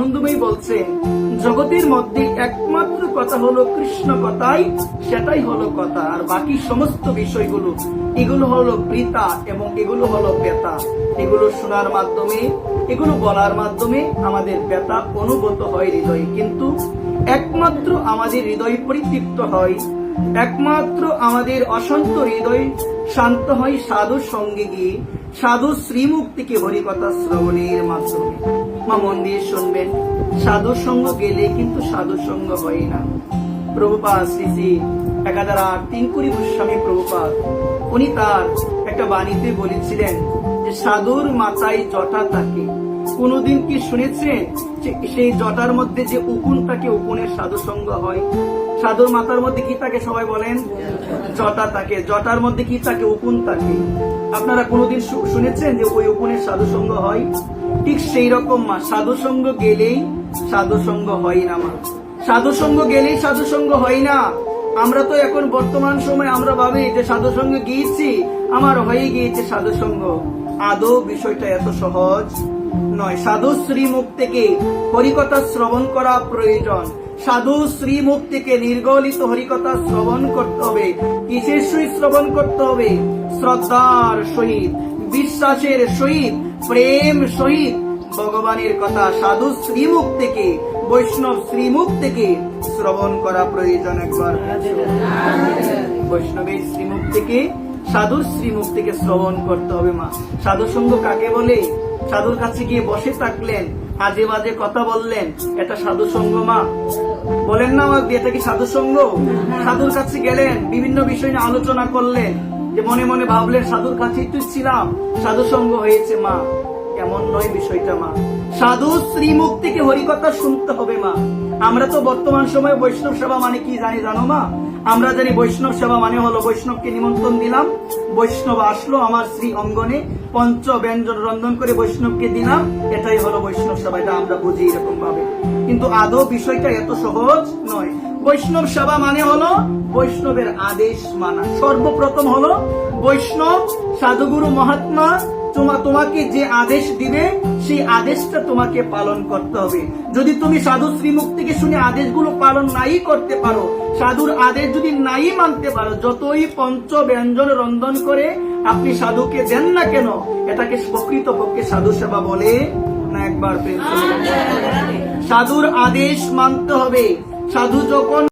আনন্দময়ী বলছেন, জগতের মধ্যে একমাত্র কথা হলো কৃষ্ণ কথাই, সেটাই হলো কথা, আর বাকি সমস্ত বিষয়গুলো এগুলো হলো বৃথা এবং এগুলো হলো ব্যথা। এগুলো শোনার মাধ্যমে, এগুলো বলার মাধ্যমে আমাদের ব্যথা অনুভূত হয় হৃদয়ে, কিন্তু একমাত্র আমাদের হৃদয় পরিতৃপ্ত হয়, একমাত্র আমাদের অশান্ত হৃদয় শান্ত হয় সাধুর সঙ্গে গিয়ে, সাধু শ্রীমুখ থেকে হরিকথা শ্রবণের মাধ্যমে। মা মন দিয়ে শুনবেন, সাধুর সঙ্গ গেলে কিন্তু সাধুর সঙ্গ হয় না। প্রভুপাদ শ্রী শ্রী 1008 গোস্বামী প্রভুপাদ উনি তার একটা বাণীতে বলেছিলেন যে সাধুর মাথায় জটা থাকে। কোনদিন কি শুনেছেন যে সেই জটার মধ্যে যে উকুন থাকে, উকুনের সাধু সঙ্গ হয়? সাধুর মাথার মধ্যে কি থাকে সবাই বলেন? জটা থাকে। জটার মধ্যে কি থাকে? উকুন থাকে। আপনারা কোনদিন শুনেছেন যে ওই উকুনের সাধু সঙ্গ হয়? ঠিক সেই রকম মা, সাধু সঙ্গ গেলেই সাধু সঙ্গ হয় না মা, সাধু সঙ্গ গেলেই সাধু সঙ্গ হয় না। আমরা তো এখন বর্তমান সময় আমরা ভাবি যে সাধু সঙ্গে গিয়েছি, আমার হয়ে গিয়েছে সাধু সঙ্গ। আদৌ বিষয়টা এত সহজ নয়। সাধু শ্রীমুখ থেকে হরিকথা শ্রবণ করা প্রয়োজন। সাধু শ্রীমুখ থেকে নির্গলিত হরিকথা শ্রবণ করতে হবে। কিসের সহিত শ্রবণ করতে হবে? শ্রদ্ধার সহিত, বিশ্বাসের সহিত, প্রেম সহিত ভগবানের কথা সাধু শ্রীমুখ থেকে, বৈষ্ণব শ্রীমুখ থেকে শ্রবণ করা প্রয়োজন। একবার বৈষ্ণবের শ্রীমুখ থেকে, সাধুর শ্রীমুখ থেকে শ্রবণ করতে হবে মা। সাধু সঙ্গ কাকে বলে? সাধুর কাছে গিয়ে বসে থাকলেন, আজে বাজে কথা বললেন, এটা সাধু সঙ্গ মা? বলেন না এটা কি সাধু সঙ্গ? সাধুর কাছে গেলেন, বিভিন্ন বিষয় নিয়ে আলোচনা করলেন, যে মনে মনে ভাবলেন সাধুর কাছে একটু ছিলাম, সাধু সঙ্গ হয়েছে মা? এমন নয় বিষয়টা মা। সাধু শ্রীমুখ থেকে হরিকথা শুনতে হবে মা। আমরা তো বর্তমান সময়ে বৈষ্ণব সেবা মানে কি জানি জানো মা? আমরা জানি বৈষ্ণব সেবা মানে হলো বৈষ্ণবকে নিমন্ত্রণ দিলাম, বৈষ্ণব আসলো আমার শ্রী অঙ্গনে, পঞ্চ ব্যঞ্জন রন্ধন করে বৈষ্ণবকে দিলাম, এটাই হলো বৈষ্ণব সেবা। এটা আমরা বুঝি এরকম ভাবে, কিন্তু আদৌ বিষয়টা এত সহজ নয়। বৈষ্ণব সেবা মানে হলো বৈষ্ণবের আদেশ মানা। সর্বপ্রথম হলো বৈষ্ণব সাধুগুরু মহাত্মা তোমাকে যে আদেশ দিবে সেই আদেশটা তোমাকে পালন করতে হবে। যদি তুমি সাধু শ্রীমুখ থেকে শুনে আদেশগুলো পালন নাই করতে পারো, সাধুর আদেশ যদি নাই মানতে পারো, যতই পঞ্চ ব্যঞ্জন রন্ধন করে আপনি সাধুকে দেন না কেন, এটাকে প্রকৃতপক্ষে সাধু সেবা বলে না? একবার সাধুর আদেশ মানতে হবে। সাধু যখন